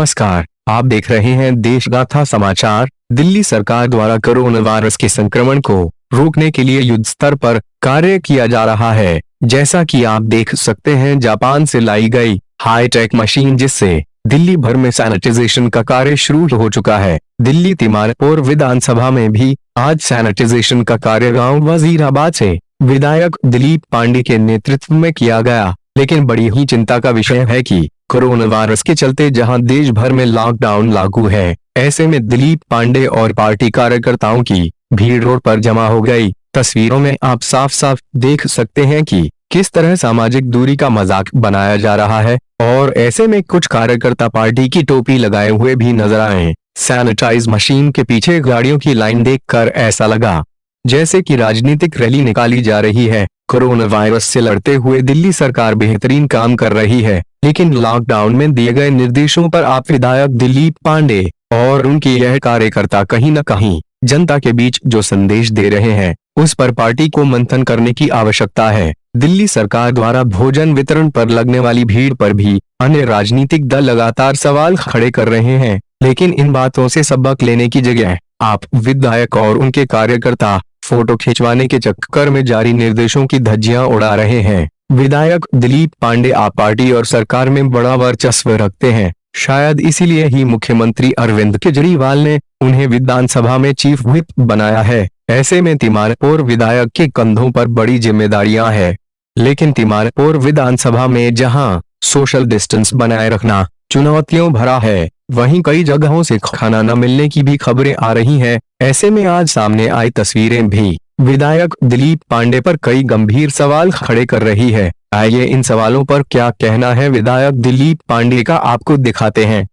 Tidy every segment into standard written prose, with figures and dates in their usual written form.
नमस्कार, आप देख रहे हैं देशगाथा समाचार। दिल्ली सरकार द्वारा कोरोना वायरस के संक्रमण को रोकने के लिए युद्ध स्तर पर कार्य किया जा रहा है। जैसा कि आप देख सकते हैं, जापान से लाई गई हाईटेक मशीन जिससे दिल्ली भर में सैनिटाइजेशन का कार्य शुरू हो चुका है। दिल्ली तिमारपुर विधानसभा में भी आज सैनिटाइजेशन का कार्य गांव वजीराबाद से विधायक दिलीप पांडे के नेतृत्व में किया गया। लेकिन बड़ी ही चिंता का विषय है कि कोरोना वायरस के चलते जहां देश भर में लॉकडाउन लागू है, ऐसे में दिलीप पांडे और पार्टी कार्यकर्ताओं की भीड़ रोड पर जमा हो गई। तस्वीरों में आप साफ साफ देख सकते हैं कि किस तरह सामाजिक दूरी का मजाक बनाया जा रहा है और ऐसे में कुछ कार्यकर्ता पार्टी की टोपी लगाए हुए भी नजर आए। सैनिटाइज मशीन के पीछे गाड़ियों की लाइन देखकर ऐसा लगा जैसे कि राजनीतिक रैली निकाली जा रही है। कोरोना वायरस से लड़ते हुए दिल्ली सरकार बेहतरीन काम कर रही है, लेकिन लॉकडाउन में दिए गए निर्देशों पर आप विधायक दिलीप पांडे और उनके यह कार्यकर्ता कहीं न कहीं जनता के बीच जो संदेश दे रहे हैं, उस पर पार्टी को मंथन करने की आवश्यकता है। दिल्ली सरकार द्वारा भोजन वितरण पर लगने वाली भीड़ पर भी अन्य राजनीतिक दल लगातार सवाल खड़े कर रहे हैं, लेकिन इन बातों से सबक लेने की जगह आप विधायक और उनके कार्यकर्ता फोटो खिंचवाने के चक्कर में जारी निर्देशों की धज्जियां उड़ा रहे हैं। विधायक दिलीप पांडे आप पार्टी और सरकार में बड़ा वर्चस्व रखते हैं। शायद इसीलिए ही मुख्यमंत्री अरविंद केजरीवाल ने उन्हें विधानसभा में चीफ व्हिप बनाया है। ऐसे में तिमारपुर विधायक के कंधों पर बड़ी जिम्मेदारियां हैं। लेकिन तिमारपुर विधानसभा में जहां सोशल डिस्टेंस बनाए रखना चुनौतियों भरा है, वहीं कई जगहों से खाना न मिलने की भी खबरें आ रही हैं। ऐसे में आज सामने आई तस्वीरें भी विधायक दिलीप पांडे पर कई गंभीर सवाल खड़े कर रही है। आइए इन सवालों पर क्या कहना है विधायक दिलीप पांडे का आपको दिखाते हैं।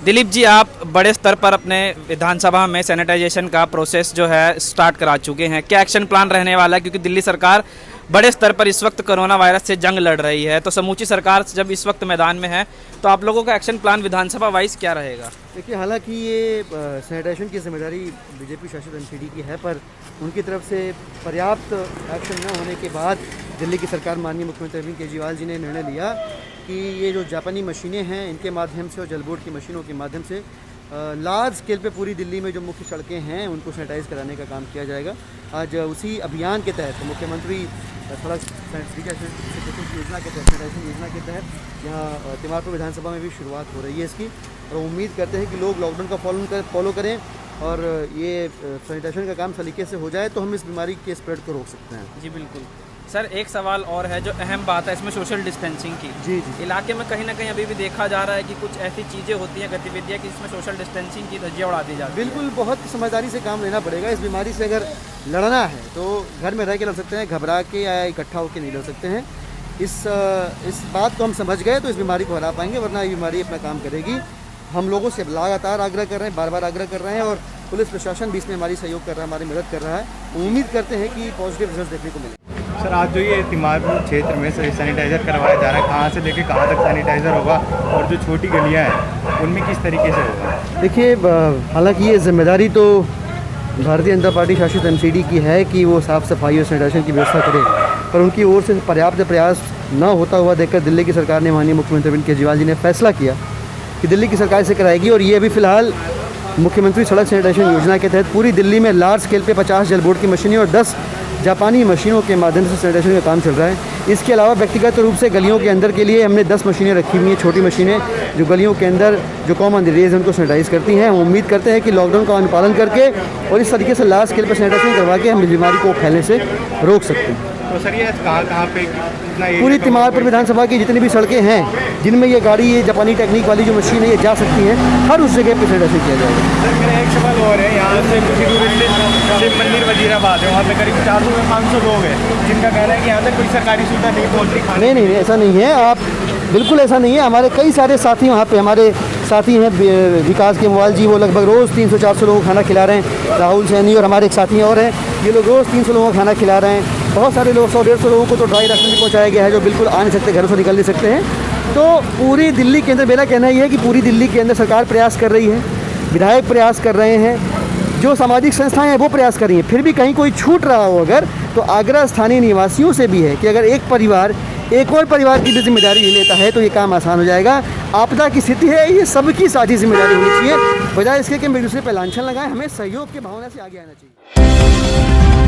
दिलीप जी, आप बड़े स्तर पर अपने विधानसभा में सैनिटाइजेशन का प्रोसेस जो है स्टार्ट करा चुके हैं। क्या एक्शन प्लान रहने वाला है, क्योंकि दिल्ली सरकार बड़े स्तर पर इस वक्त कोरोना वायरस से जंग लड़ रही है, तो समूची सरकार जब इस वक्त मैदान में है तो आप लोगों का एक्शन प्लान विधानसभा वाइज क्या रहेगा? देखिए, हालांकि ये सैनिटाइजेशन की जिम्मेदारी बीजेपी शासित एमसीडी की है, पर उनकी तरफ से पर्याप्त एक्शन न होने के बाद दिल्ली की सरकार माननीय मुख्यमंत्री अरविंद केजरीवाल जी ने निर्णय लिया कि ये जो जापानी मशीनें हैं, इनके माध्यम से और जल बोर्ड की मशीनों के माध्यम से लार्ज स्केल पे पूरी दिल्ली में जो मुख्य सड़कें हैं उनको सैनिटाइज कराने का काम किया जाएगा। आज उसी अभियान के तहत मुख्यमंत्री सड़क सैनिटाइजेशन योजना के तहत यहाँ तिमारपुर विधानसभा में भी शुरुआत हो रही है इसकी, और उम्मीद करते हैं कि लोग लॉकडाउन का फॉलो करें और ये सैनिटाइजेशन का काम सलीके से हो जाए तो हम इस बीमारी के स्प्रेड को रोक सकते हैं। जी बिल्कुल सर, एक सवाल और है जो अहम बात है इसमें, सोशल डिस्टेंसिंग की। जी इलाके में कहीं ना कहीं अभी भी देखा जा रहा है कि कुछ ऐसी चीज़ें होती हैं, गतिविधियाँ, कि जिसमें सोशल डिस्टेंसिंग की धज्जियाँ उड़ा दी जाती है। बिल्कुल, बहुत समझदारी से काम लेना पड़ेगा। इस बीमारी से अगर लड़ना है तो घर में रह के लड़ सकते हैं, घबरा के या इकट्ठा होकर नहीं लड़ सकते हैं। इस बात को हम समझ गए तो इस बीमारी को हरा पाएंगे, वरना ये बीमारी अपना काम करेगी। हम लोगों से लगातार आग्रह कर रहे हैं, बार बार आग्रह कर रहे हैं, और पुलिस प्रशासन भी इसमें हमारी सहयोग कर रहा है, हमारी मदद कर रहा है। उम्मीद करते हैं कि पॉजिटिव रिजल्ट देखने को मिले। सर, आज जो ये तिमारपुर क्षेत्र में सैनिटाइज़र करवाया जा रहा है, कहाँ से लेके कहाँ तक सैनिटाइज़र होगा और जो छोटी गलियाँ हैं उनमें किस तरीके से होगा? देखिए, हालांकि ये जिम्मेदारी तो भारतीय जनता पार्टी शासित एमसीडी की है कि वो साफ़ सफाई और सैनिटाइजेशन की व्यवस्था करे, पर उनकी ओर से पर्याप्त प्रयास न होता हुआ देखकर दिल्ली की सरकार ने माननीय मुख्यमंत्री अरविंद केजरीवाल जी ने फैसला किया कि दिल्ली की सरकार इसे कराएगी। और ये अभी फ़िलहाल मुख्यमंत्री सड़क सैनिटाइजेशन योजना के तहत पूरी दिल्ली में लार्ज स्केल पे 50 जल बोर्ड की मशीनें और 10 जापानी मशीनों के माध्यम से सैनिटाइजेशन का काम चल रहा है। इसके अलावा व्यक्तिगत रूप से गलियों के अंदर के लिए हमने 10 मशीनें रखी हुई हैं, छोटी मशीनें जो गलियों के अंदर जो कॉमन एरियाज हैं उनको सैनिटाइज करती हैं। हम उम्मीद करते हैं कि लॉकडाउन का अनुपालन करके और इस तरीके से लार्ज स्केल पर सैनिटाइजेशन करवा के हम इस बीमारी को फैलने से रोक सकते हैं। तो सर, ये कहाँ पे पूरी तिमारपुर विधानसभा की जितनी भी सड़कें हैं जिनमें ये गाड़ी, ये जापानी टेक्निक वाली जो मशीन है, ये जा सकती हैं, हर उस जगह पर सैनिटाइजेशन किया जाएगा। सर, मेरा एक सवाल और है, यहाँ से कुछ दूर शिव मंदिर वजीराबाद है, वहाँ पे करीब 400 से 500 लोग हैं जिनका कहना है कि यहाँ तक कोई सरकारी सुविधा नहीं पहुँचती। नहीं, ऐसा नहीं है, आप बिल्कुल ऐसा नहीं है। हमारे कई सारे साथी वहाँ पे हमारे साथी हैं, विकास के मोबाइल जी, वो लगभग रोज़ 300-400 लोगों को खाना खिला रहे हैं। राहुल सैनी और हमारे एक साथी और हैं, ये लोग रोज़ 300 लोगों को खाना खिला रहे हैं। बहुत सारे लोग 100-150 लोगों को तो ड्राई राशन भी पहुँचाया गया है जो बिल्कुल आ नहीं सकते, घरों से निकल नहीं सकते हैं। तो पूरी दिल्ली के अंदर मेरा कहना ये है कि पूरी दिल्ली के अंदर सरकार प्रयास कर रही है, विधायक प्रयास कर रहे हैं, जो सामाजिक संस्थाएं हैं वो प्रयास कर रही हैं। फिर भी कहीं कोई छूट रहा हो अगर, तो आगरा स्थानीय निवासियों से भी है कि अगर एक परिवार एक और परिवार की भी जिम्मेदारी ले लेता है तो ये काम आसान हो जाएगा। आपदा की स्थिति है, ये सबकी साझी जिम्मेदारी होनी चाहिए, बजाय इसके कि हम एक दूसरे पर लांछन लगाएं। हमें सहयोग की भावना से आगे आना चाहिए।